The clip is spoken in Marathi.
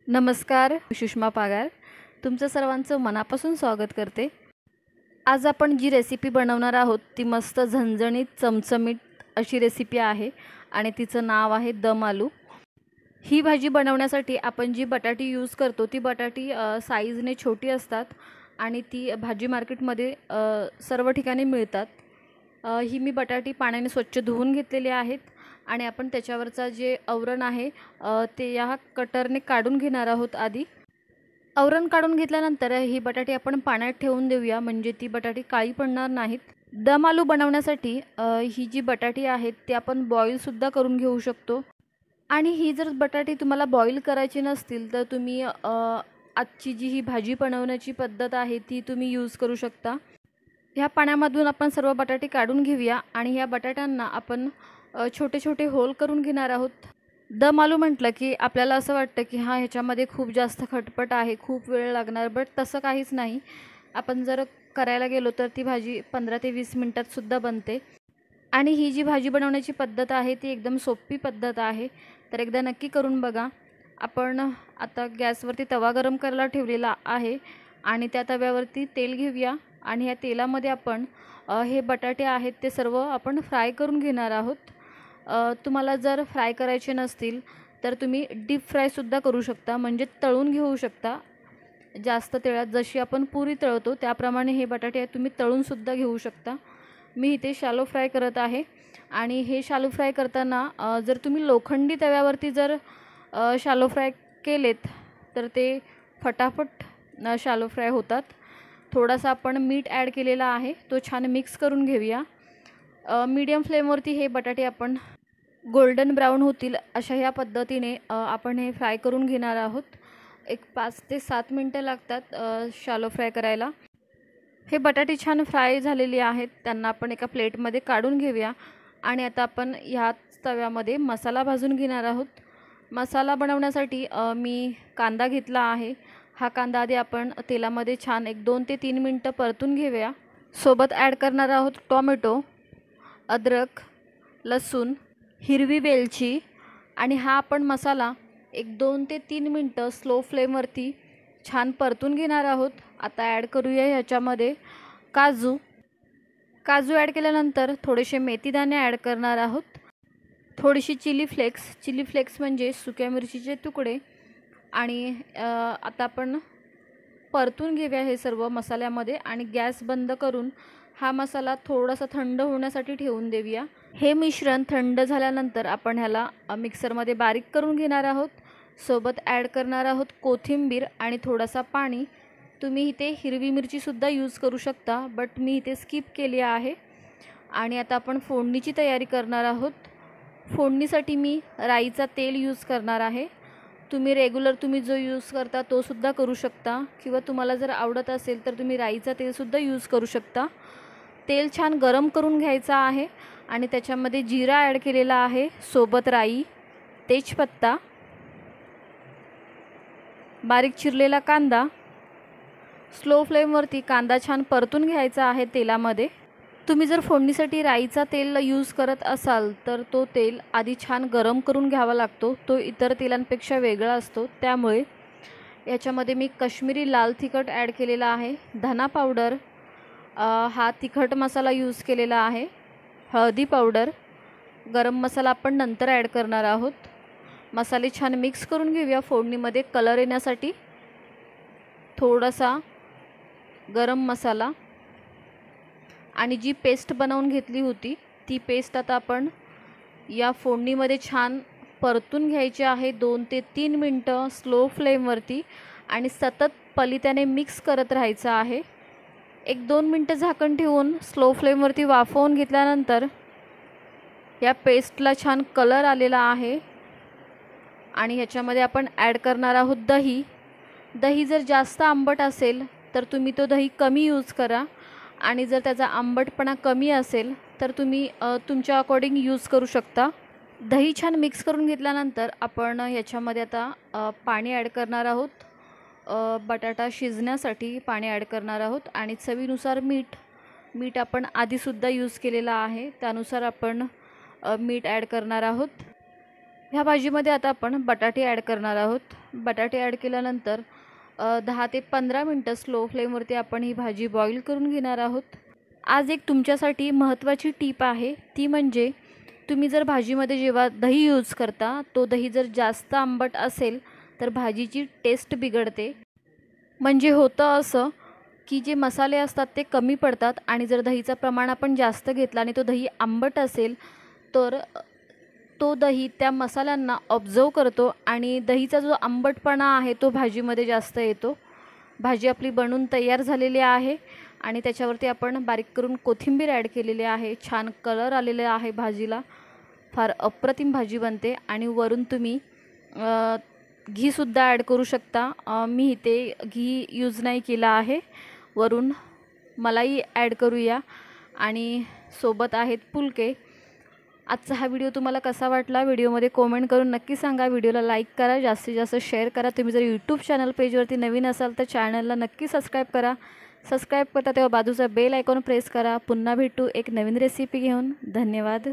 नमस्कार, सुषमा पागार तुमचं सर्वांचं मनापासून स्वागत करते। आज आपण जी रेसिपी बनवणार आहोत ती मस्त झणझणीत चमचमीत अशी रेसिपी आहे आणि तिचं नाव आहे दम आलू। ही भाजी बनवण्यासाठी आपण जी बटाटी यूज करतो ती बटाटी साईजने छोटी असतात आणि ती भाजी मार्केटमध्ये सर्व ठिकाणी मिळतात। ही मी बटाटी पाण्याने स्वच्छ धुवून घेतलेली आहेत आणि आपण त्याच्यावरचा जे आवरण आहे ते या कटरने काढून घेणार आहोत। आधी आवरण काढून घेतल्यानंतर ही बटाटी आपण पाण्यात ठेवून देऊया, म्हणजे ती बटाटी काळी पडणार नाहीत। दम आलू बनवण्यासाठी ही जी बटाटी आहे ती आपण बॉईल सुद्धा करून घेऊ शकतो आणि ही जर बटाटी तुम्हाला बॉईल करायची नसतील तर तुम्ही आजची जी ही भाजी बनवण्याची पद्धत आहे ती तुम्ही यूज करू शकता। ह्या पाण्यामधून आपण सर्व बटाटे काढून घेऊया आणि ह्या बटाट्यांना आपण छोटे छोटे होल करून घेणार आहोत। दम आलू म्हटलं की आपल्याला असं वाटतं की ह्याच्यामध्ये खूप जास्त खटपट आहे, खूप वेळ लागणार, बट तसं काहीच नाही। आपण जर करायला गेलो तर ती भाजी 15 ते 20 मिनिटात सुद्धा बनते आणि ही जी भाजी बनवण्याची पद्धत आहे ती एकदम सोपी पद्धत आहे, तर एकदा नक्की करून बघा। आपण आता गॅसवरती तवा गरम करायला ठेवलेला आहे आणि त्या तव्यावरती तेल घेऊया आणि ह्या तेलामध्ये आपण हे बटाटे आहेत ते सर्व आपण फ्राय करून घेणार आहोत। तुम्हाला जर फ्राय करायचे नसतील तर तुम्ही डीप फ्रायसुद्धा करू शकता, म्हणजे तळून घेऊ शकता। जास्त तेलात जशी आपण पुरी तळतो त्याप्रमाणे हे बटाटे तुम्ही तळूनसुद्धा घेऊ शकता। मी इथे शॅलो फ्राय करत आहे आणि हे शॅलो फ्राय करताना जर तुम्ही लोखंडी तव्यावरती जर शॅलो फ्राय केलेत तर ते फटाफट शॅलो फ्राय होतात। थोडासा आपण मीठ ॲड केलेला आहे, तो छान मिक्स करून घेऊया। मीडियम फ्लेमवरती हे बटाटे आपण गोल्डन ब्राउन होतील अशा ह्या पद्धतीने आपण हे फ्राय करून घेणार आहोत। एक 5 ते 7 मिनटं लागतात शॅलो फ्राय करायला। हे बटाटे छान फ्राय झालेले आहेत, त्यांना आपण एका प्लेटमध्ये काढून घेऊया आणि आता आपण ह्याच तव्यामध्ये मसाला भाजून घेणार आहोत। मसाला बनवण्यासाठी मी कांदा घेतला आहे। हा कांदा आधी आपण तेलामध्ये छान 1-2 ते 3 मिनटं परतून घेऊया। सोबत ॲड करणार आहोत टोमॅटो, अद्रक, लसूण, हिरवी वेलची आणि हा आपण मसाला 1-2 ते 3 मिनटं स्लो फ्लेमवरती छान परतून घेणार आहोत। आता ॲड करूया ह्याच्यामध्ये काजू ॲड केल्यानंतर थोडेसे मेथीदाणे ॲड करणार आहोत, थोडीशी चिली फ्लेक्स म्हणजे सुक्या मिरचीचे तुकडे आणि आता आपण परतून घेऊया हे सर्व मसाल्यामध्ये आणि गॅस बंद करून हा मसाला थोडासा थंड होण्यासाठी ठेवून देऊया। हे मिश्रण थंड झाल्यानंतर आपण ह्याला मिक्सरमध्ये बारीक करून घेणार आहोत। सोबत ॲड करणार आहोत कोथिंबीर आणि थोडासा पाणी। तुम्ही इथे हिरवी मिरचीसुद्धा यूज करू शकता, बट मी इथे स्किप केली आहे। आणि आता आपण फोडणीची तयारी करणार आहोत। फोडणीसाठी मी राईचा तेल यूज करणार आहे। तुम्ही रेग्युलर जो यूज करता तो सुद्धा करू शकता किंवा तुम्हाला जर आवडत असेल तर तुम्ही राईचा तेलसुद्धा यूज करू शकता। तेल छान गरम करून घ्यायचा आहे आणि त्याच्यामध्ये जिरा ॲड केलेला आहे, सोबत राई, तेजपत्ता, बारीक चिरलेला कांदा। स्लो फ्लेमवरती कांदा छान परतून घ्यायचा आहे तेलामध्ये। तुम्ही जर फोडणीसाठी राईचा तेल यूज करत असाल तर तो तेल आधी छान गरम करून घ्यावा लागतो, तो इतर तेलांपेक्षा वेगळा असतो। त्यामुळे याच्यामध्ये मी काश्मीरी लाल तिखट ॲड केलेला आहे, धना पावडर, हा तिखट मसाला यूज केलेला आहे, हळदी पावडर, गरम मसाला आपण नंतर ॲड करणार आहोत। मसाले छान मिक्स करून घेऊया फोडणीमध्ये कलर येण्यासाठी। थोडासा गरम मसाला आणि जी पेस्ट बनवून घेतली होती ती पेस्ट आता आपण या फोडणीमध्ये छान परतून घ्यायची आहे 2 ते 3 मिनटं स्लो फ्लेमवरती आणि सतत पलित्याने मिक्स करत राहायचं आहे। 1-2 मिनटं झाकण ठेवून स्लो फ्लेमवरती वाफवून घेतल्यानंतर या पेस्टला छान कलर आलेला आहे आणि ह्याच्यामध्ये आपण ॲड करणार आहोत दही जर जास्त आंबट असेल तर तुम्ही तो दही कमी यूज करा आणि जर त्याचा आंबटपणा कमी असेल तर तुम्ही तुमच्या अकॉर्डिंग यूज करू शकता। दही छान मिक्स करून घेतल्यानंतर आपण याच्यामध्ये आता पाणी ॲड करणार आहोत। बटाटा शिजण्यासाठी पाणी ॲड करणार आहोत आणि चवीनुसार मीठ आपण आधीसुद्धा यूज केलेला आहे, त्यानुसार आपण मीठ ॲड करणार आहोत। ह्या भाजीमध्ये आता आपण बटाटे ॲड करणार आहोत। बटाटे ॲड केल्यानंतर 10 ते 15 मिनटं स्लो फ्लेमवरती आपण ही भाजी बॉईल करून घेणार आहोत. आज एक तुमच्यासाठी महत्त्वाची टीप आहे, ती म्हणजे तुम्ही जर भाजीमध्ये जेव्हा दही यूज करता, तो दही जर जास्त आंबट असेल तर भाजीची टेस्ट बिघडते. म्हणजे होतं असं की जे मसाले असतात ते कमी पडतात आणि जर दहीचं प्रमाण आपण जास्त घेतलं आणि तो दही आंबट असेल तर तो दही त्या मसाल्यांना ऑब्झर्व करतो आणि दहीचा जो आंबटपणा आहे तो भाजीमध्ये जास्त येतो. भाजी आपली बनून तयार झालेली आहे आणि त्याच्यावरती आपण बारीक करून कोथिंबीर ॲड केलेली आहे. छान कलर आलेला आहे भाजीला. फार अप्रतिम भाजी बनते आणि वरून तुम्ही घीसुद्धा ॲड करू शकता. मी इथे घी यूज नाही केला आहे. वरून मलाई ॲड करूया आणि सोबत आहेत पुलके. आजचा हा व्हिडिओ तुम्हाला कसा वाटला व्हिडिओमध्ये कमेंट करून नक्की सांगा. व्हिडिओला लाईक करा, जास्तीत जास्त शेअर करा. तुम्ही जर यूट्यूब चॅनल पेजवरती नवीन असाल तर चॅनलला नक्की सबस्क्राईब करा. सबस्क्राईब करता तेव्हा बाजूचा बेल आयकॉन प्रेस करा. पुन्हा भेटू एक नवीन रेसिपी घेऊन. धन्यवाद.